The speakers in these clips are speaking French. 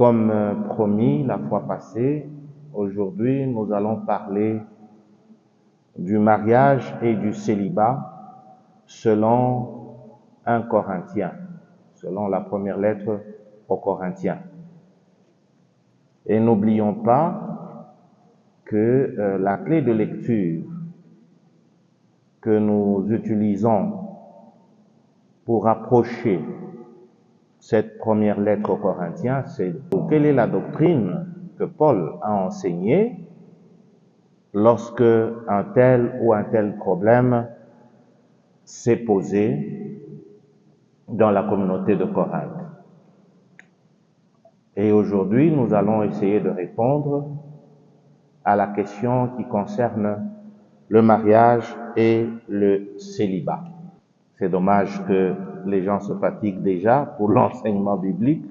Comme promis la fois passée, aujourd'hui nous allons parler du mariage et du célibat selon 1 Corinthiens, selon la première lettre aux Corinthiens. Et n'oublions pas que la clé de lecture que nous utilisons pour approcher cette première lettre aux Corinthiens, c'est quelle est la doctrine que Paul a enseignée lorsque un tel ou un tel problème s'est posé dans la communauté de Corinthe. Et aujourd'hui, nous allons essayer de répondre à la question qui concerne le mariage et le célibat. C'est dommage que les gens se fatiguent déjà pour l'enseignement biblique,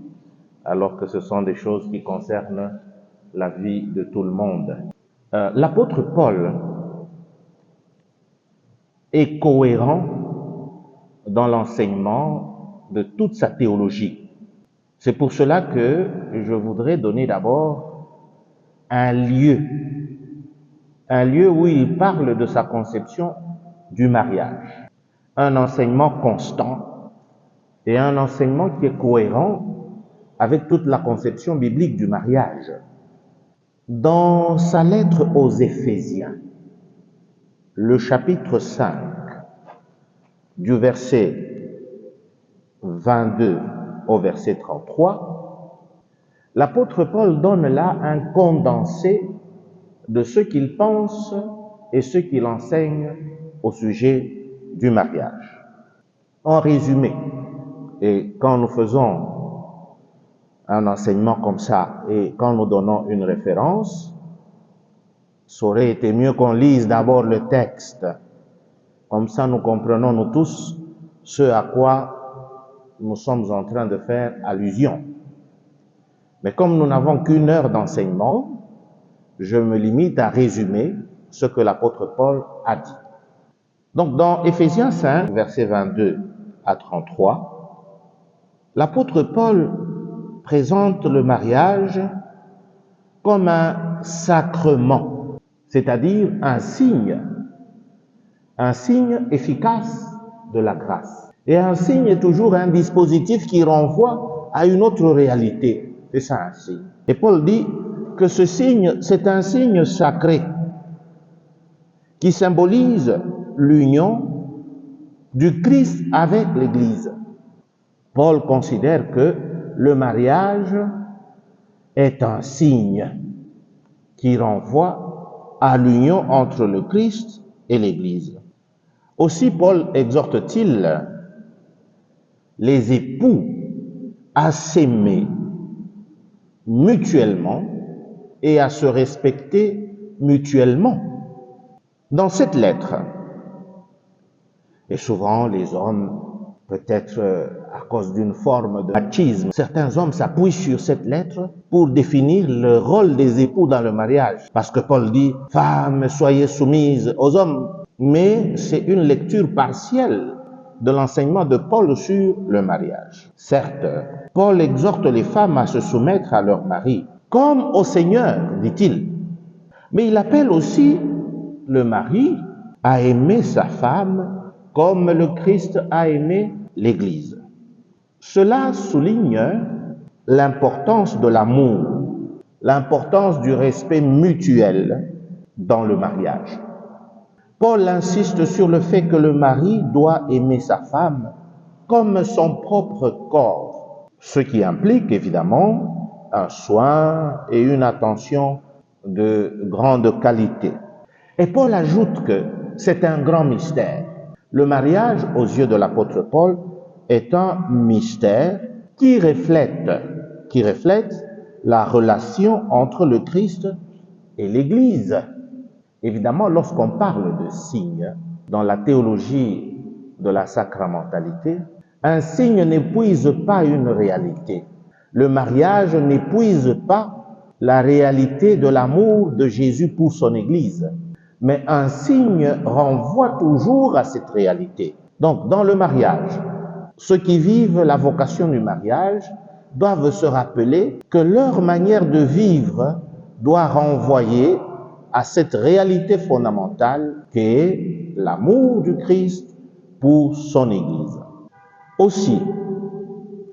alors que ce sont des choses qui concernent la vie de tout le monde. L'apôtre Paul est cohérent dans l'enseignement de toute sa théologie. C'est pour cela que je voudrais donner d'abord un lieu où il parle de sa conception du mariage. Un enseignement constant et un enseignement qui est cohérent avec toute la conception biblique du mariage. Dans sa lettre aux Éphésiens, le chapitre 5, du verset 22 au verset 33, l'apôtre Paul donne là un condensé de ce qu'il pense et ce qu'il enseigne au sujet du mariage. En résumé, et quand nous faisons un enseignement comme ça et quand nous donnons une référence, ça aurait été mieux qu'on lise d'abord le texte. Comme ça, nous comprenons, nous tous, ce à quoi nous sommes en train de faire allusion. Mais comme nous n'avons qu'une heure d'enseignement, je me limite à résumer ce que l'apôtre Paul a dit. Donc, dans Éphésiens 5, versets 22 à 33, l'apôtre Paul présente le mariage comme un sacrement, c'est-à-dire un signe efficace de la grâce. Et un signe est toujours un dispositif qui renvoie à une autre réalité. C'est ça un signe. Et Paul dit que ce signe, c'est un signe sacré qui symbolise l'union du Christ avec l'Église. Paul considère que le mariage est un signe qui renvoie à l'union entre le Christ et l'Église. Aussi, Paul exhorte-t-il les époux à s'aimer mutuellement et à se respecter mutuellement. Dans cette lettre, et souvent les hommes, peut-être à cause d'une forme de machisme, certains hommes s'appuient sur cette lettre pour définir le rôle des époux dans le mariage. Parce que Paul dit « Femmes, soyez soumises aux hommes ». Mais c'est une lecture partielle de l'enseignement de Paul sur le mariage. Certes, Paul exhorte les femmes à se soumettre à leur mari, comme au Seigneur, dit-il. Mais il appelle aussi le mari à aimer sa femme comme le Christ a aimé l'Église. Cela souligne l'importance de l'amour, l'importance du respect mutuel dans le mariage. Paul insiste sur le fait que le mari doit aimer sa femme comme son propre corps, ce qui implique évidemment un soin et une attention de grande qualité. Et Paul ajoute que c'est un grand mystère. Le mariage, aux yeux de l'apôtre Paul, est un mystère qui reflète la relation entre le Christ et l'Église. Évidemment, lorsqu'on parle de signe dans la théologie de la sacramentalité, un signe n'épuise pas une réalité. Le mariage n'épuise pas la réalité de l'amour de Jésus pour son Église. Mais un signe renvoie toujours à cette réalité. Donc, dans le mariage, ceux qui vivent la vocation du mariage doivent se rappeler que leur manière de vivre doit renvoyer à cette réalité fondamentale qu'est l'amour du Christ pour son Église. Aussi,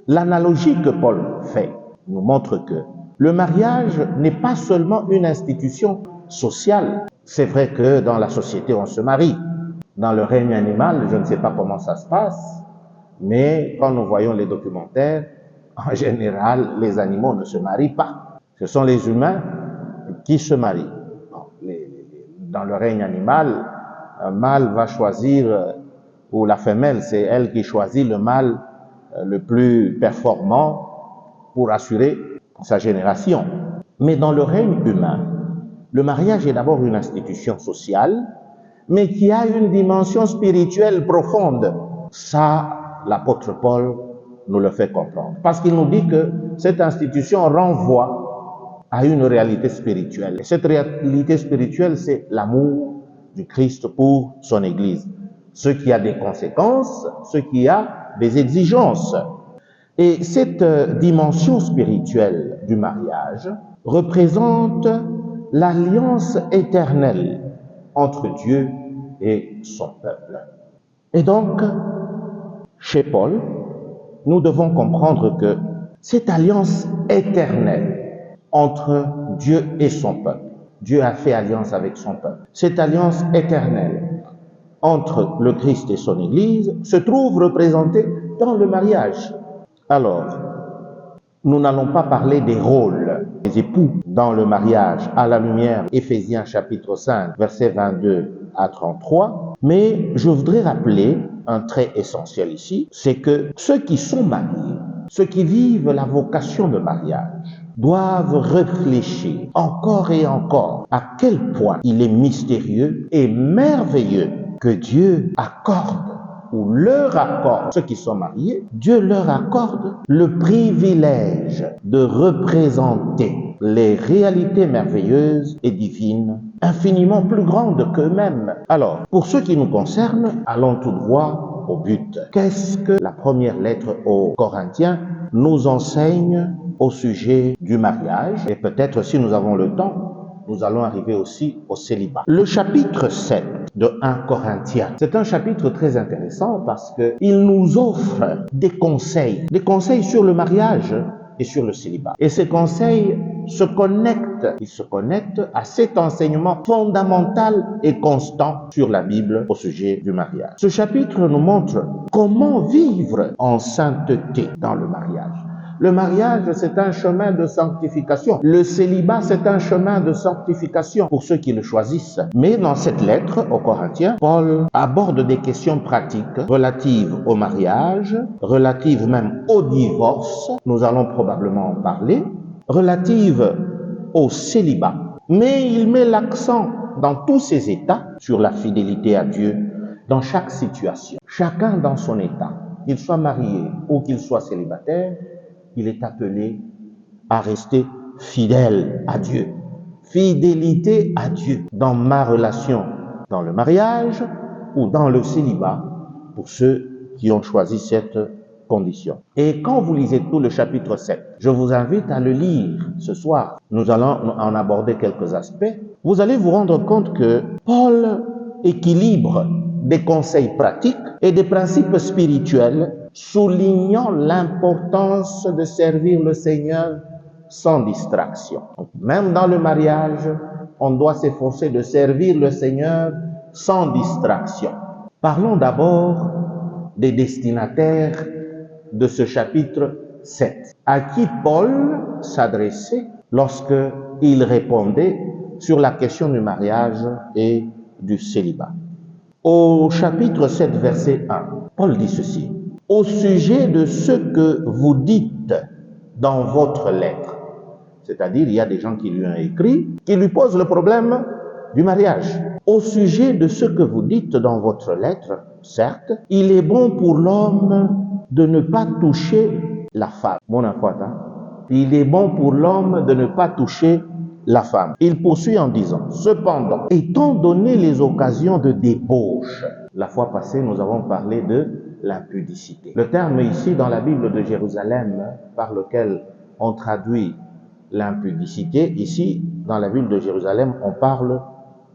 l'analogie que Paul fait nous montre que le mariage n'est pas seulement une institution sociale. C'est vrai que dans la société, on se marie. Dans le règne animal, je ne sais pas comment ça se passe, mais quand nous voyons les documentaires, en général, les animaux ne se marient pas. Ce sont les humains qui se marient. Dans le règne animal, un mâle va choisir, ou la femelle, c'est elle qui choisit le mâle le plus performant pour assurer sa génération. Mais dans le règne humain, le mariage est d'abord une institution sociale, mais qui a une dimension spirituelle profonde. Ça, l'apôtre Paul nous le fait comprendre. Parce qu'il nous dit que cette institution renvoie à une réalité spirituelle. Et cette réalité spirituelle, c'est l'amour du Christ pour son Église. Ce qui a des conséquences, ce qui a des exigences. Et cette dimension spirituelle du mariage représente l'alliance éternelle entre Dieu et son peuple. Et donc, chez Paul, nous devons comprendre que cette alliance éternelle entre Dieu et son peuple, Dieu a fait alliance avec son peuple, cette alliance éternelle entre le Christ et son Église se trouve représentée dans le mariage. Alors, nous n'allons pas parler des rôles des époux dans le mariage à la lumière Éphésiens chapitre 5, versets 22 à 33, mais je voudrais rappeler un trait essentiel ici, c'est que ceux qui sont mariés, ceux qui vivent la vocation de mariage, doivent réfléchir encore et encore à quel point il est mystérieux et merveilleux que Dieu accorde ou leur accorde, ceux qui sont mariés, Dieu leur accorde le privilège de représenter les réalités merveilleuses et divines, infiniment plus grandes qu'eux-mêmes. Alors, pour ce qui nous concerne, allons tout droit au but. Qu'est-ce que la première lettre aux Corinthiens nous enseigne au sujet du mariage? Et peut-être, si nous avons le temps, nous allons arriver aussi au célibat. Le chapitre 7 de 1 Corinthiens, c'est un chapitre très intéressant parce qu'il nous offre des conseils sur le mariage et sur le célibat. Et ces conseils se connectent à cet enseignement fondamental et constant sur la Bible au sujet du mariage. Ce chapitre nous montre comment vivre en sainteté dans le mariage. Le mariage, c'est un chemin de sanctification. Le célibat, c'est un chemin de sanctification pour ceux qui le choisissent. Mais dans cette lettre aux Corinthiens, Paul aborde des questions pratiques relatives au mariage, relatives même au divorce. Nous allons probablement en parler. Relatives au célibat. Mais il met l'accent dans tous ces états sur la fidélité à Dieu dans chaque situation. Chacun dans son état, qu'il soit marié ou qu'il soit célibataire, il est appelé à rester fidèle à Dieu. Fidélité à Dieu dans ma relation, dans le mariage ou dans le célibat, pour ceux qui ont choisi cette condition. Et quand vous lisez tout le chapitre 7, je vous invite à le lire ce soir. Nous allons en aborder quelques aspects. Vous allez vous rendre compte que Paul équilibre des conseils pratiques et des principes spirituels, soulignant l'importance de servir le Seigneur sans distraction. Donc, même dans le mariage, on doit s'efforcer de servir le Seigneur sans distraction. Parlons d'abord des destinataires de ce chapitre 7, à qui Paul s'adressait lorsqu'il répondait sur la question du mariage et du célibat. Au chapitre 7, verset 1, Paul dit ceci: « Au sujet de ce que vous dites dans votre lettre », c'est-à-dire il y a des gens qui lui ont écrit, qui lui posent le problème du mariage. « Au sujet de ce que vous dites dans votre lettre, certes, il est bon pour l'homme de ne pas toucher la femme. » Mon enfant, il est bon pour l'homme de ne pas toucher la femme. Il poursuit en disant: « Cependant, étant donné les occasions de débauche », la fois passée, nous avons parlé de l'impudicité. Le terme ici dans la Bible de Jérusalem par lequel on traduit l'impudicité, ici dans la ville de Jérusalem, on parle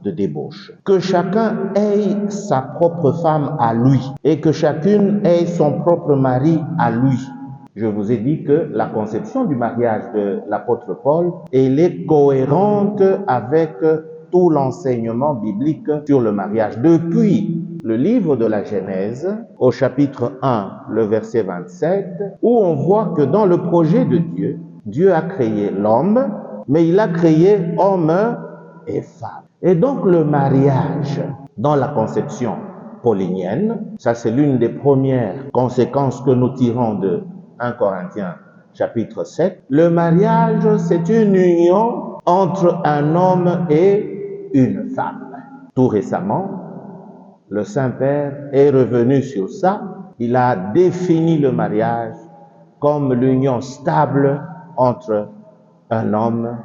de débauche. Que chacun ait sa propre femme à lui et que chacune ait son propre mari à lui. Je vous ai dit que la conception du mariage de l'apôtre Paul, elle est cohérente avec tout l'enseignement biblique sur le mariage. Depuis le livre de la Genèse, au chapitre 1, le verset 27, où on voit que dans le projet de Dieu, Dieu a créé l'homme, mais il a créé homme et femme. Et donc le mariage, dans la conception paulinienne, ça c'est l'une des premières conséquences que nous tirons de 1 Corinthiens chapitre 7, le mariage c'est une union entre un homme et une femme. Tout récemment, le Saint-Père est revenu sur ça, il a défini le mariage comme l'union stable entre un homme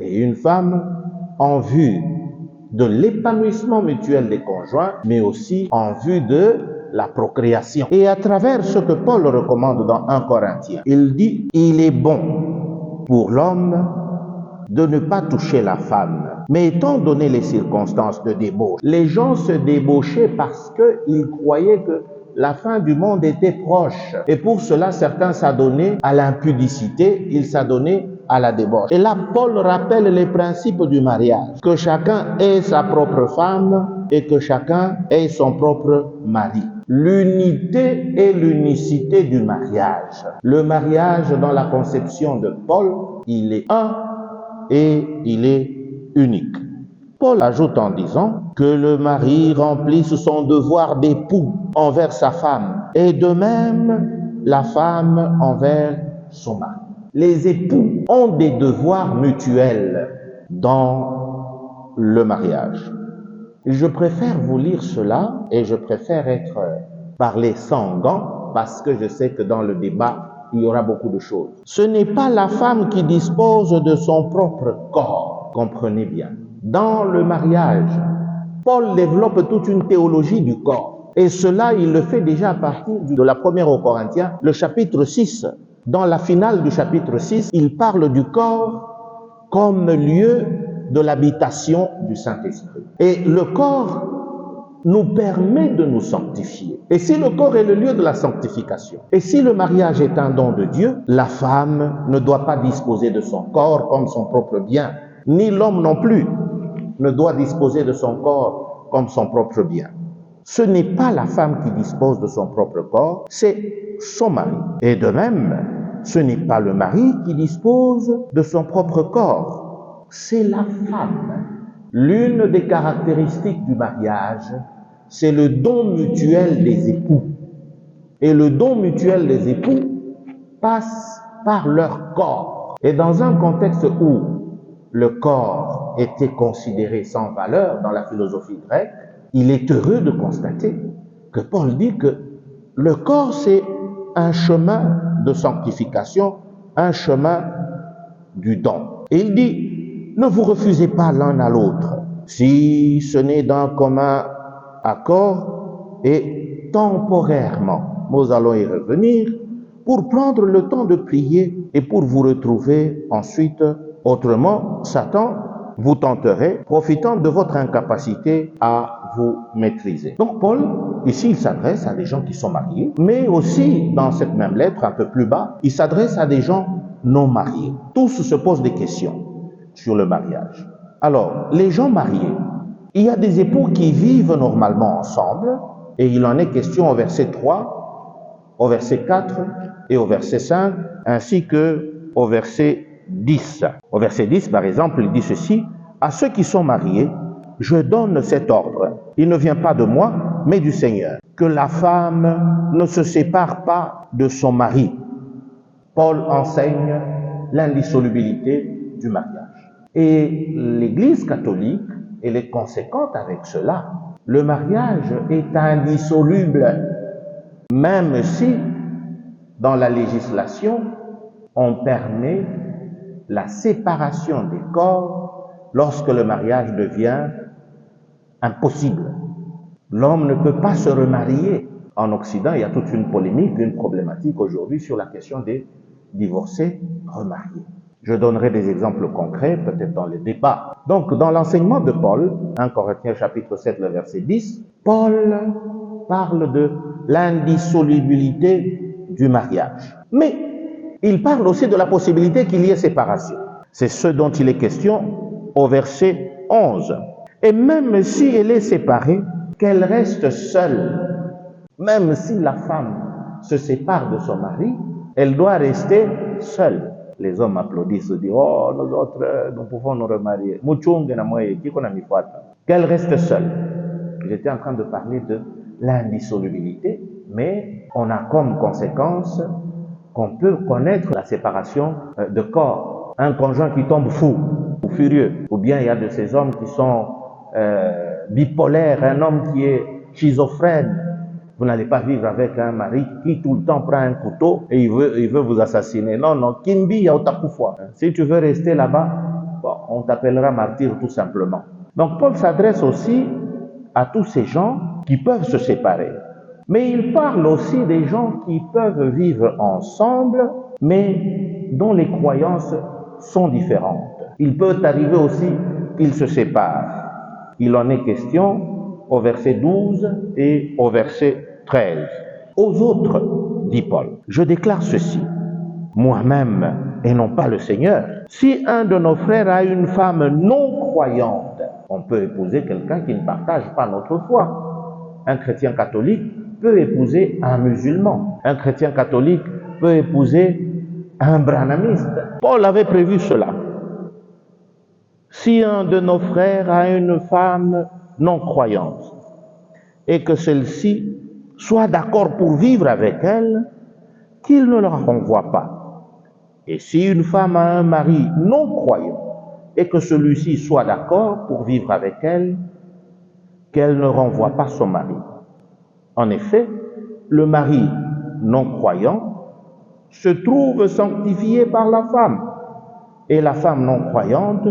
et une femme en vue de l'épanouissement mutuel des conjoints, mais aussi en vue de la procréation. Et à travers ce que Paul recommande dans 1 Corinthiens, il dit « Il est bon pour l'homme de ne pas toucher la femme. » Mais étant donné les circonstances de débauche, les gens se débauchaient parce qu'ils croyaient que la fin du monde était proche. Et pour cela, certains s'adonnaient à l'impudicité, ils s'adonnaient à la débauche. Et là, Paul rappelle les principes du mariage. Que chacun ait sa propre femme et que chacun ait son propre mari. L'unité et l'unicité du mariage. Le mariage, dans la conception de Paul, il est un et il est unique. Paul ajoute en disant que le mari remplisse son devoir d'époux envers sa femme et de même la femme envers son mari. Les époux ont des devoirs mutuels dans le mariage. Je préfère vous lire cela et je préfère parler sans gants parce que je sais que dans le débat, il y aura beaucoup de choses. Ce n'est pas la femme qui dispose de son propre corps, comprenez bien. Dans le mariage, Paul développe toute une théologie du corps. Et cela, il le fait déjà à partir de la première aux Corinthiens, le chapitre 6. Dans la finale du chapitre 6, il parle du corps comme lieu de l'habitation du Saint-Esprit. Et le corps nous permet de nous sanctifier. Et si le corps est le lieu de la sanctification, et si le mariage est un don de Dieu, la femme ne doit pas disposer de son corps comme son propre bien, ni l'homme non plus ne doit disposer de son corps comme son propre bien. Ce n'est pas la femme qui dispose de son propre corps, c'est son mari. Et de même, ce n'est pas le mari qui dispose de son propre corps, c'est la femme. L'une des caractéristiques du mariage, c'est le don mutuel des époux. Et le don mutuel des époux passe par leur corps. Et dans un contexte où le corps était considéré sans valeur dans la philosophie grecque, il est heureux de constater que Paul dit que le corps, c'est un chemin de sanctification, un chemin du don. Et il dit, ne vous refusez pas l'un à l'autre, si ce n'est d'un commun accord et temporairement. Nous allons y revenir pour prendre le temps de prier et pour vous retrouver ensuite. Autrement, Satan vous tenterait, profitant de votre incapacité à vous maîtriser. Donc Paul, ici, il s'adresse à des gens qui sont mariés, mais aussi, dans cette même lettre, un peu plus bas, il s'adresse à des gens non mariés. Tous se posent des questions sur le mariage. Alors, les gens mariés, il y a des époux qui vivent normalement ensemble, et il en est question au verset 3, au verset 4 et au verset 5, ainsi que au verset 10. Au verset 10, par exemple, il dit ceci, « À ceux qui sont mariés, je donne cet ordre. Il ne vient pas de moi, mais du Seigneur. Que la femme ne se sépare pas de son mari. » Paul enseigne l'indissolubilité du mariage. Et l'Église catholique, elle est conséquente avec cela. Le mariage est indissoluble, même si, dans la législation, on permet la séparation des corps lorsque le mariage devient impossible. L'homme ne peut pas se remarier En Occident, il y a toute une polémique, une problématique aujourd'hui sur la question des divorcés remariés. Je donnerai des exemples concrets, peut-être dans les débats. Donc, dans l'enseignement de Paul, 1 Corinthiens chapitre 7, le verset 10, Paul parle de l'indissolubilité du mariage. Mais il parle aussi de la possibilité qu'il y ait séparation. C'est ce dont il est question au verset 11. Et même si elle est séparée, qu'elle reste seule, même si la femme se sépare de son mari, elle doit rester seule. Les hommes applaudissent, se disent, oh, nous autres, nous pouvons nous remarier. Qu'elle reste seule. J'étais en train de parler de l'indissolubilité, mais on a comme conséquence qu'on peut connaître la séparation de corps. Un conjoint qui tombe fou ou furieux, ou bien il y a de ces hommes qui sont bipolaires, un homme qui est schizophrène. Vous n'allez pas vivre avec un mari qui tout le temps prend un couteau et il veut vous assassiner. Non, non, Kimbi Yaotakufwa. Si tu veux rester là-bas, bon, on t'appellera martyr tout simplement. Donc Paul s'adresse aussi à tous ces gens qui peuvent se séparer. Mais il parle aussi des gens qui peuvent vivre ensemble, mais dont les croyances sont différentes. Il peut arriver aussi qu'ils se séparent. Il en est question au verset 12 et au verset 13. Aux autres, dit Paul, je déclare ceci, moi-même et non pas le Seigneur. Si un de nos frères a une femme non croyante, on peut épouser quelqu'un qui ne partage pas notre foi. Un chrétien catholique peut épouser un musulman. Un chrétien catholique peut épouser un branhamiste. Paul avait prévu cela. Si un de nos frères a une femme non croyante et que celle-ci soit d'accord pour vivre avec elle, qu'il ne la renvoie pas. Et si une femme a un mari non croyant et que celui-ci soit d'accord pour vivre avec elle, qu'elle ne renvoie pas son mari. En effet, le mari non croyant se trouve sanctifié par la femme et la femme non croyante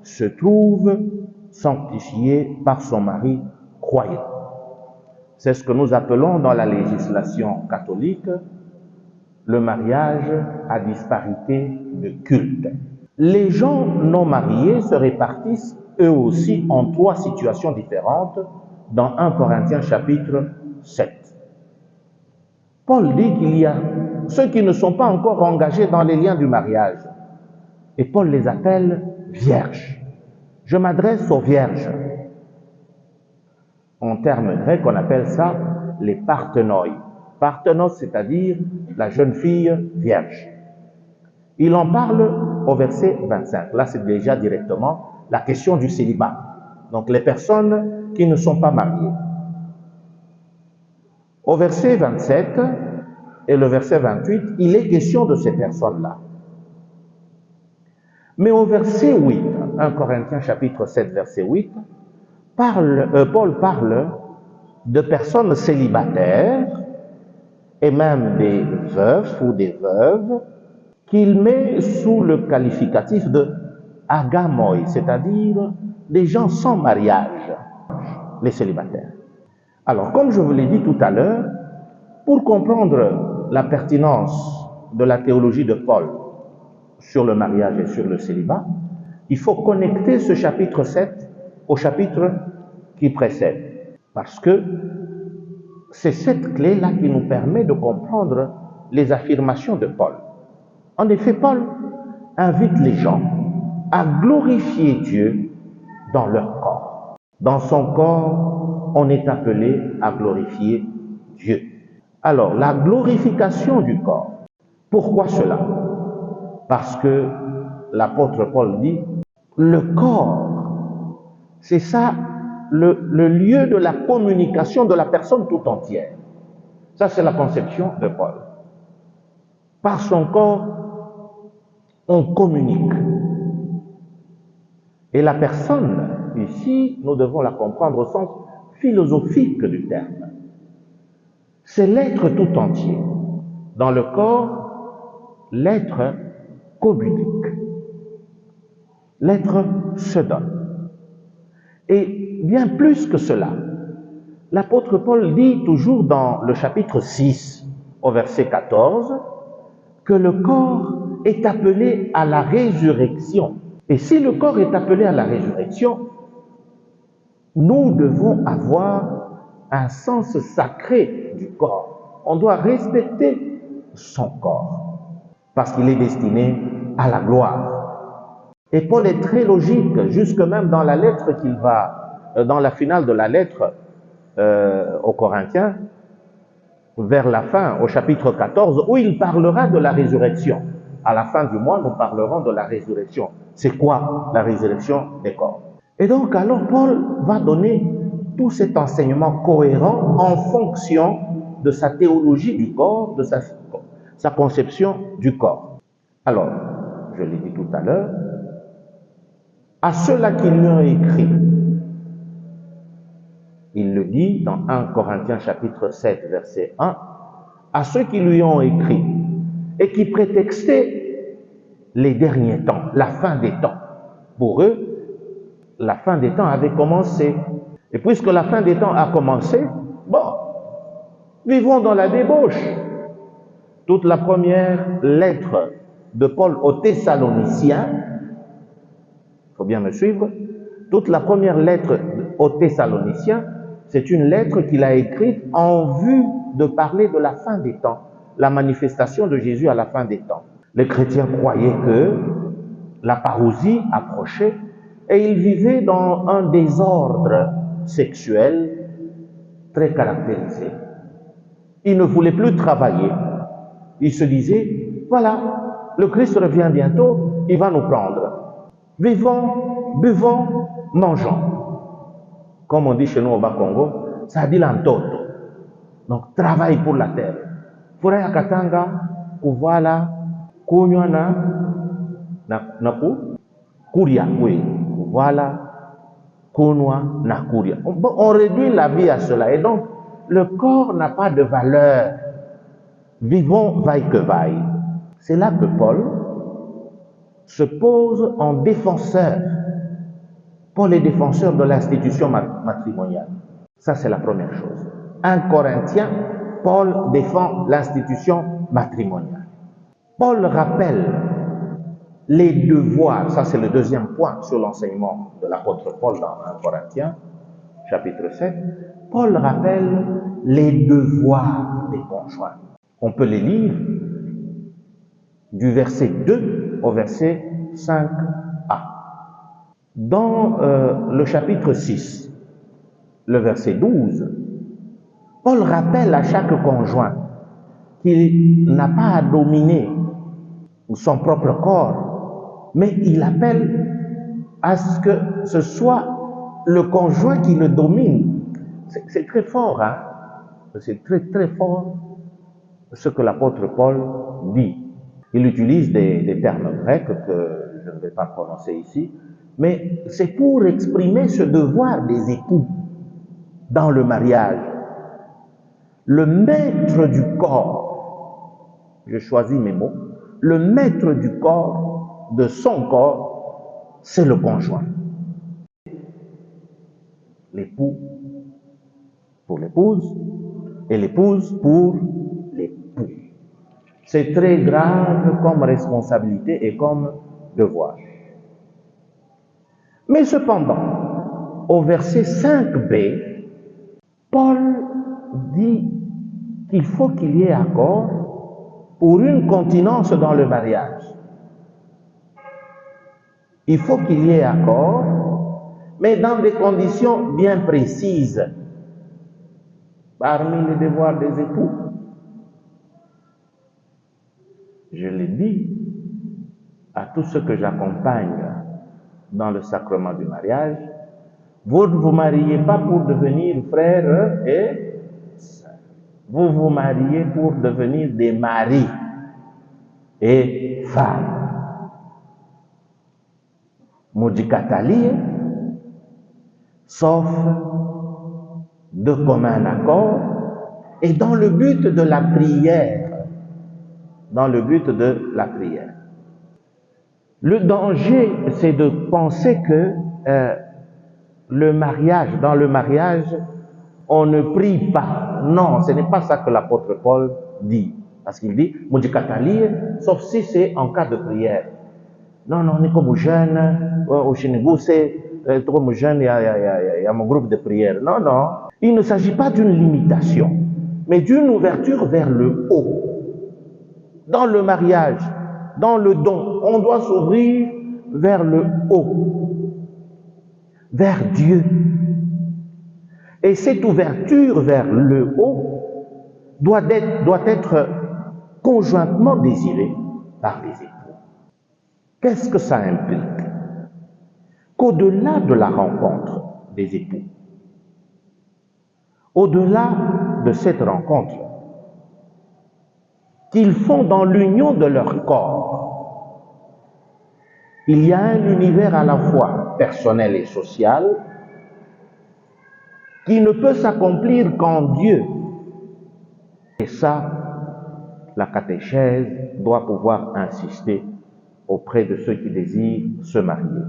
se trouve sanctifiée par son mari croyant. C'est ce que nous appelons dans la législation catholique le mariage à disparité de culte. Les gens non mariés se répartissent eux aussi en 3 situations différentes dans 1 Corinthiens chapitre 7. Paul dit qu'il y a ceux qui ne sont pas encore engagés dans les liens du mariage et Paul les appelle vierges. Je m'adresse aux vierges. En termes grecs, on appelle ça les parthenoi. Parthénos, c'est-à-dire la jeune fille vierge. Il en parle au verset 25. Là, c'est déjà directement la question du célibat. Donc, les personnes qui ne sont pas mariées. Au verset 27 et le verset 28, il est question de ces personnes-là. Mais au verset 8, 1 Corinthiens chapitre 7, verset 8, Paul parle de personnes célibataires et même des veufs ou des veuves qu'il met sous le qualificatif de agamoi, c'est-à-dire des gens sans mariage, les célibataires. Alors, comme je vous l'ai dit tout à l'heure, pour comprendre la pertinence de la théologie de Paul sur le mariage et sur le célibat, il faut connecter ce chapitre 7 au chapitre qui précède, parce que c'est cette clé-là qui nous permet de comprendre les affirmations de Paul. En effet, Paul invite les gens à glorifier Dieu dans leur corps. Dans son corps, on est appelé à glorifier Dieu. Alors, la glorification du corps. Pourquoi cela? Parce que l'apôtre Paul dit, le corps, c'est ça le lieu de la communication de la personne tout entière. Ça, c'est la conception de Paul. Par son corps, on communique. Et la personne, ici, nous devons la comprendre au sens philosophique du terme. C'est l'être tout entier. Dans le corps, l'être communique. L'être se donne. Et bien plus que cela, l'apôtre Paul dit toujours dans le chapitre 6, au verset 14, que le corps est appelé à la résurrection. Et si le corps est appelé à la résurrection, nous devons avoir un sens sacré du corps. On doit respecter son corps parce qu'il est destiné à la gloire. Et Paul est très logique, jusque même dans la lettre qu'il va, dans la finale de la lettre aux Corinthiens, vers la fin, au chapitre 14, où il parlera de la résurrection. À la fin du mois, nous parlerons de la résurrection. C'est quoi la résurrection des corps? Et donc, alors, Paul va donner tout cet enseignement cohérent en fonction de sa théologie du corps, de sa conception du corps. Alors, je l'ai dit tout à l'heure, à ceux-là qui lui ont écrit, il le dit dans 1 Corinthiens chapitre 7, verset 1, à ceux qui lui ont écrit et qui prétextaient les derniers temps, la fin des temps. Pour eux, la fin des temps avait commencé. Et puisque la fin des temps a commencé, bon, vivons dans la débauche. Toute la première lettre de Paul aux Thessaloniciens, il faut bien me suivre, toute la première lettre aux Thessaloniciens, c'est une lettre qu'il a écrite en vue de parler de la fin des temps, la manifestation de Jésus à la fin des temps. Les chrétiens croyaient que la parousie approchait et ils vivaient dans un désordre sexuel très caractérisé. Ils ne voulaient plus travailler. Ils se disaient, voilà, le Christ revient bientôt, il va nous prendre. Vivons, buvons, mangeons. Comme on dit chez nous au Bas-Congo, ça dit l'antoto. Donc, travail pour la terre. Furaya katanga, kuvala, kunywa na kuria, oui. Kuvala, kunywa na kuria. On réduit la vie à cela. Et donc, le corps n'a pas de valeur. Vivons vaille que vaille. C'est là que Paul se pose en défenseur. Paul est défenseur de l'institution matrimoniale. Ça, c'est la première chose. 1 Corinthiens, Paul défend l'institution matrimoniale. Paul rappelle les devoirs, ça c'est le deuxième point sur l'enseignement de l'apôtre Paul dans 1 Corinthiens, chapitre 7. Paul rappelle les devoirs des conjoints. On peut les lire du verset 2 au verset 5a. Dans le chapitre 6, le verset 12, Paul rappelle à chaque conjoint qu'il n'a pas à dominer son propre corps, mais il appelle à ce que ce soit le conjoint qui le domine. C'est très fort, hein? C'est très très fort ce que l'apôtre Paul dit. Il utilise des termes grecs que je ne vais pas prononcer ici, mais c'est pour exprimer ce devoir des époux dans le mariage. Le maître du corps, je choisis mes mots, le maître du corps, de son corps, c'est le conjoint. L'époux pour l'épouse et l'épouse pour l'époux. C'est très grave comme responsabilité et comme devoir. Mais cependant, au verset 5b, Paul dit qu'il faut qu'il y ait accord pour une continence dans le mariage. Il faut qu'il y ait accord, mais dans des conditions bien précises. Parmi les devoirs des époux, je l'ai dit à tous ceux que j'accompagne dans le sacrement du mariage, vous ne vous mariez pas pour devenir frères et sœurs. Vous vous mariez pour devenir des maris et femmes. Mudikatali, sauf de commun accord et dans le but de la prière. Dans le but de la prière. Le danger, c'est de penser que dans le mariage, on ne prie pas. Non, ce n'est pas ça que l'apôtre Paul dit. Parce qu'il dit, sauf si c'est en cas de prière. Non, on est comme jeune, au Chinégou, c'est comme jeune, il y a mon groupe de prière. Non, non. Il ne s'agit pas d'une limitation, mais d'une ouverture vers le haut. Dans le mariage, dans le don, on doit s'ouvrir vers le haut, vers Dieu. Et cette ouverture vers le haut doit être conjointement désirée par les époux. Qu'est-ce que ça implique? Qu'au-delà de la rencontre des époux, au-delà de cette rencontre, qu'ils font dans l'union de leur corps, il y a un univers à la fois personnel et social qui ne peut s'accomplir qu'en Dieu. Et ça, la catéchèse doit pouvoir insister auprès de ceux qui désirent se marier.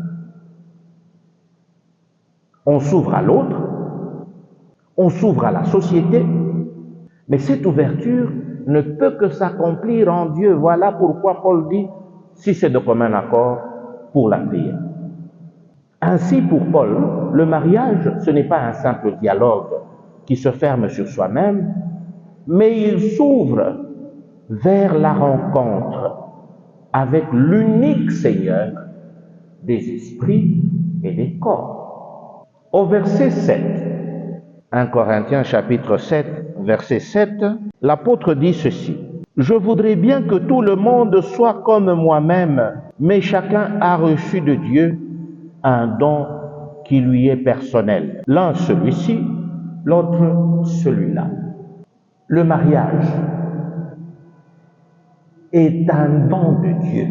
On s'ouvre à l'autre, on s'ouvre à la société, mais cette ouverture ne peut que s'accomplir en Dieu. Voilà pourquoi Paul dit, si c'est de commun accord, pour la prière. Ainsi, pour Paul, le mariage, ce n'est pas un simple dialogue qui se ferme sur soi-même, mais il s'ouvre vers la rencontre avec l'unique Seigneur des esprits et des corps. Au verset 7, 1 Corinthiens chapitre 7, verset 7, l'apôtre dit ceci: « Je voudrais bien que tout le monde soit comme moi-même, mais chacun a reçu de Dieu un don qui lui est personnel. L'un celui-ci, l'autre celui-là. » Le mariage est un don de Dieu.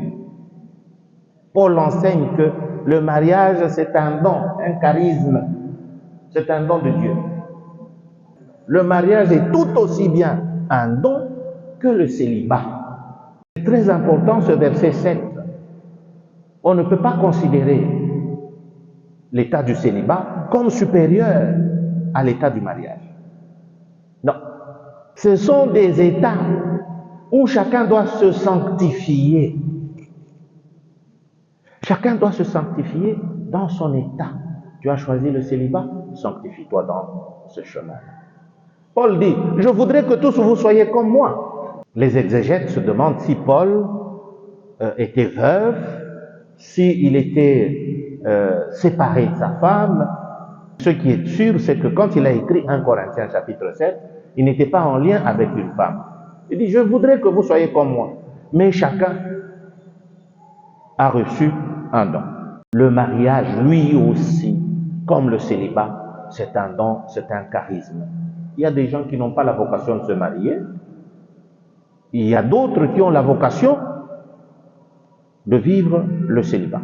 Paul enseigne que le mariage, c'est un don, un charisme, c'est un don de Dieu. Le mariage est tout aussi bien un don que le célibat. C'est très important ce verset 7. On ne peut pas considérer l'état du célibat comme supérieur à l'état du mariage. Non. Ce sont des états où chacun doit se sanctifier. Chacun doit se sanctifier dans son état. Tu as choisi le célibat, sanctifie-toi dans ce chemin. Paul dit, je voudrais que tous vous soyez comme moi. Les exégètes se demandent si Paul était veuf, s'il était séparé de sa femme. Ce qui est sûr, c'est que quand il a écrit 1 Corinthiens chapitre 7, il n'était pas en lien avec une femme. Il dit, je voudrais que vous soyez comme moi. Mais chacun a reçu un don. Le mariage, lui aussi, comme le célibat, c'est un don, c'est un charisme. Il y a des gens qui n'ont pas la vocation de se marier. Il y a d'autres qui ont la vocation de vivre le célibat.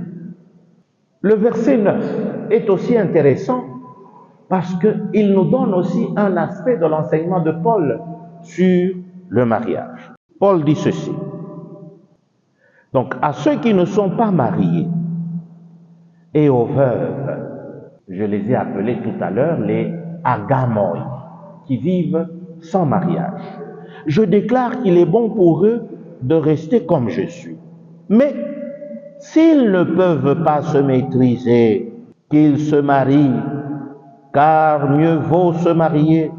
Le verset 9 est aussi intéressant parce qu'il nous donne aussi un aspect de l'enseignement de Paul sur le mariage. Paul dit ceci. Donc, à ceux qui ne sont pas mariés et aux veuves, je les ai appelés tout à l'heure les agamoi, qui vivent sans mariage. Je déclare qu'il est bon pour eux de rester comme je suis. Mais s'ils ne peuvent pas se maîtriser, qu'ils se marient, car mieux vaut se marier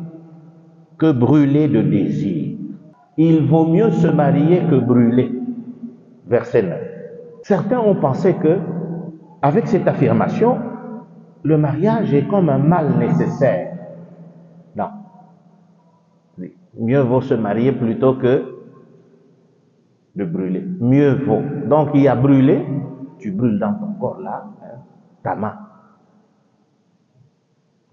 que brûler de désir. Il vaut mieux se marier que brûler. Verset 9. Certains ont pensé que, avec cette affirmation, le mariage est comme un mal nécessaire. Non. Mieux vaut se marier plutôt que de brûler. Mieux vaut. Donc il y a brûler, tu brûles dans ton corps là, ta main.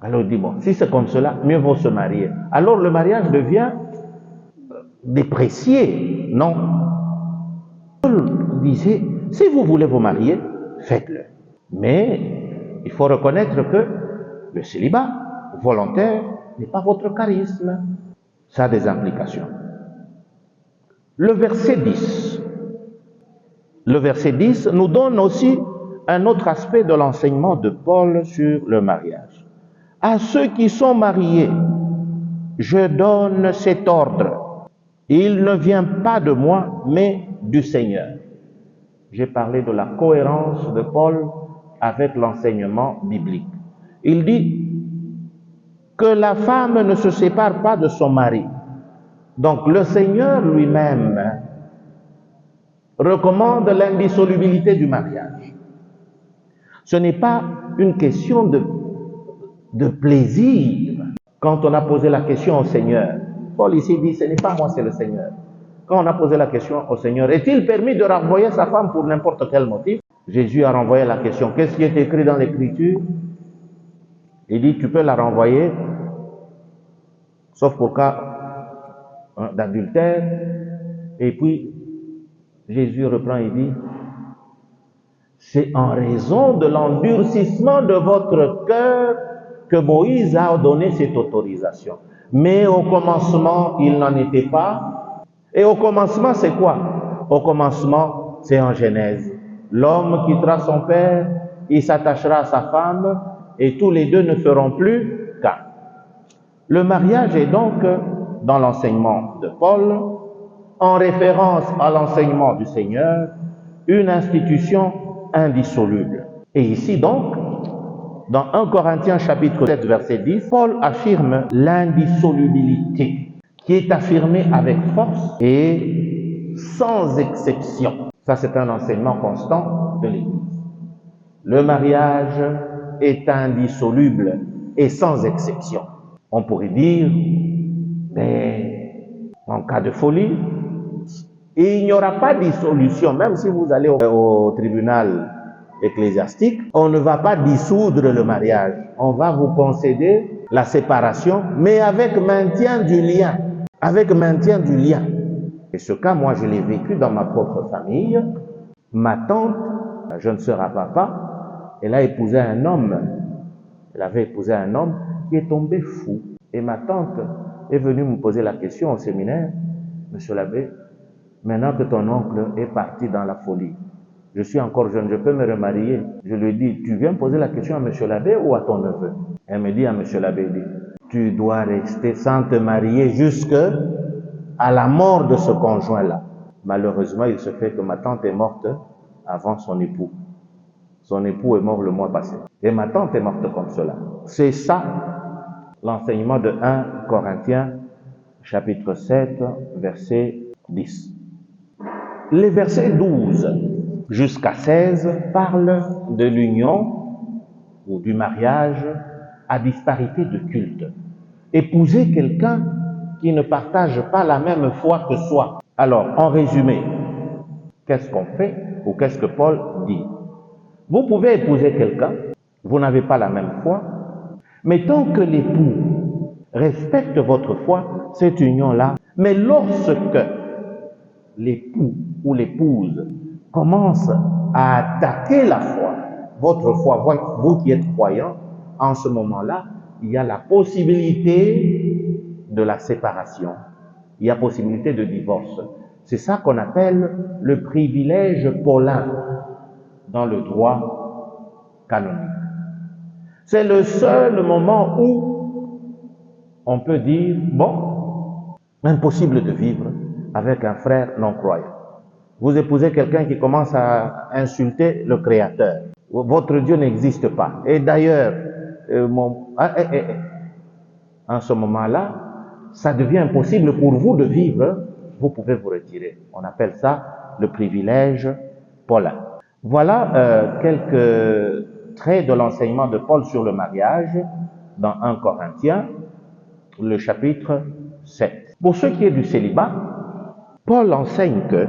Alors il dit, bon, si c'est comme cela, mieux vaut se marier. Alors le mariage devient déprécié. Non. Paul disait, si vous voulez vous marier, faites-le. Mais il faut reconnaître que le célibat volontaire n'est pas votre charisme. Ça a des implications. Le verset 10. Le verset 10 nous donne aussi un autre aspect de l'enseignement de Paul sur le mariage. À ceux qui sont mariés, je donne cet ordre. Il ne vient pas de moi, mais du Seigneur. J'ai parlé de la cohérence de Paul avec l'enseignement biblique. Il dit que la femme ne se sépare pas de son mari. Donc le Seigneur lui-même recommande l'indissolubilité du mariage. Ce n'est pas une question de plaisir. Quand on a posé la question au Seigneur, Paul ici dit, ce n'est pas moi, c'est le Seigneur. Quand on a posé la question au Seigneur, est-il permis de renvoyer sa femme pour n'importe quel motif? Jésus a renvoyé la question, qu'est-ce qui est écrit dans l'Écriture? Il dit, tu peux la renvoyer, sauf pour cas d'adultère. Et puis, Jésus reprend et dit, c'est en raison de l'endurcissement de votre cœur que Moïse a donné cette autorisation. Mais au commencement, il n'en était pas. Et au commencement, c'est quoi? Au commencement, c'est en Genèse. L'homme quittera son père, il s'attachera à sa femme, et tous les deux ne feront plus qu'un. Le mariage est donc, dans l'enseignement de Paul, en référence à l'enseignement du Seigneur, une institution indissoluble. Et ici donc, dans 1 Corinthiens chapitre 7 verset 10, Paul affirme l'indissolubilité qui est affirmée avec force et sans exception. Ça, c'est un enseignement constant de l'Église. Le mariage est indissoluble et sans exception. On pourrait dire, mais en cas de folie, il n'y aura pas de dissolution. Même si vous allez au tribunal ecclésiastique, on ne va pas dissoudre le mariage. On va vous concéder la séparation, mais avec maintien du lien. Avec maintien du lien. Et ce cas, moi, je l'ai vécu dans ma propre famille. Ma tante, la jeune sœur à papa, elle a épousé un homme. Elle avait épousé un homme qui est tombé fou. Et ma tante est venue me poser la question au séminaire, monsieur l'abbé, maintenant que ton oncle est parti dans la folie, je suis encore jeune, je peux me remarier. Je lui dis, tu viens poser la question à monsieur l'abbé ou à ton neveu? Elle me dit à monsieur l'abbé, tu dois rester sans te marier jusqu'à la mort de ce conjoint-là. Malheureusement, il se fait que ma tante est morte avant son époux. Son époux est mort le mois passé. Et ma tante est morte comme cela. C'est ça l'enseignement de 1 Corinthiens chapitre 7 verset 10. Les versets 12 jusqu'à 16 parlent de l'union ou du mariage à disparité de culte. Épouser quelqu'un qui ne partage pas la même foi que soi. Alors, en résumé, qu'est-ce qu'on fait ou qu'est-ce que Paul dit? Vous pouvez épouser quelqu'un, vous n'avez pas la même foi, mais tant que l'époux respecte votre foi, cette union-là, mais lorsque l'époux ou l'épouse commence à attaquer la foi, votre foi, vous qui êtes croyant, en ce moment-là, il y a la possibilité de la séparation. Il y a possibilité de divorce. C'est ça qu'on appelle le privilège paulin dans le droit canonique. C'est le seul moment où on peut dire, bon, impossible de vivre avec un frère non-croyant. Vous épousez quelqu'un qui commence à insulter le Créateur. Votre Dieu n'existe pas. Et d'ailleurs, en ce moment-là, ça devient impossible pour vous de vivre. Vous pouvez vous retirer. On appelle ça le privilège paulin. Voilà quelques traits de l'enseignement de Paul sur le mariage dans 1 Corinthiens, le chapitre 7. Pour ce qui est du célibat, Paul enseigne que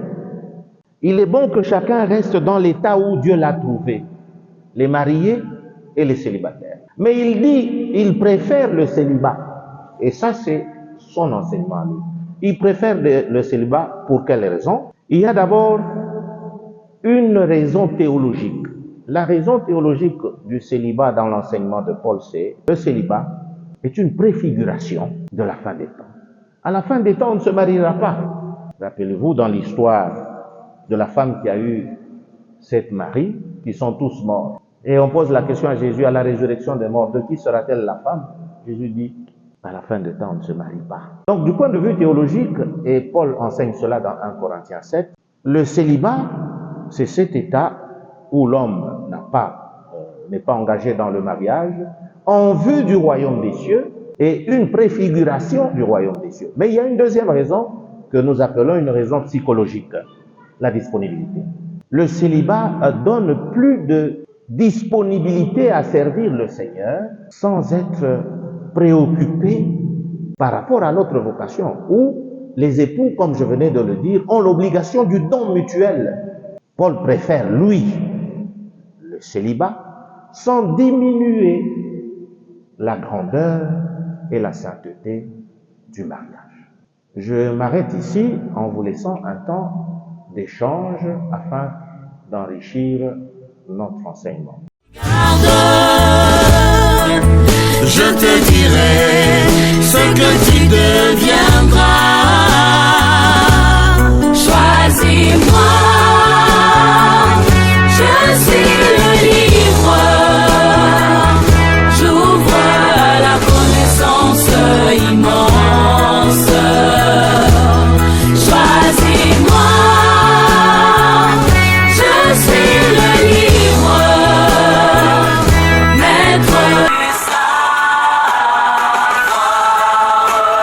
il est bon que chacun reste dans l'état où Dieu l'a trouvé, les mariés et les célibataires. Mais il dit, il préfère le célibat. Et ça, c'est son enseignement à lui. Il préfère le célibat pour quelle raison? Il y a d'abord une raison théologique. La raison théologique du célibat dans l'enseignement de Paul, c'est le célibat est une préfiguration de la fin des temps. À la fin des temps, on ne se mariera pas. Rappelez-vous dans l'histoire de la femme qui a eu 7 maris, qui sont tous morts. Et on pose la question à Jésus, à la résurrection des morts, de qui sera-t-elle la femme? Jésus dit, À la fin de temps, on ne se marie pas. Donc, du point de vue théologique, et Paul enseigne cela dans 1 Corinthiens 7, le célibat, c'est cet état où l'homme n'est pas engagé dans le mariage en vue du royaume des cieux et une préfiguration du royaume des cieux. Mais il y a une deuxième raison que nous appelons une raison psychologique, la disponibilité. Le célibat donne plus de disponibilité à servir le Seigneur sans être préoccupé par rapport à notre vocation, où les époux, comme je venais de le dire, ont l'obligation du don mutuel. Paul préfère, lui, le célibat, sans diminuer la grandeur et la sainteté du mariage. Je m'arrête ici en vous laissant un temps d'échange afin d'enrichir notre enseignement. Je te dirai ce que tu deviens.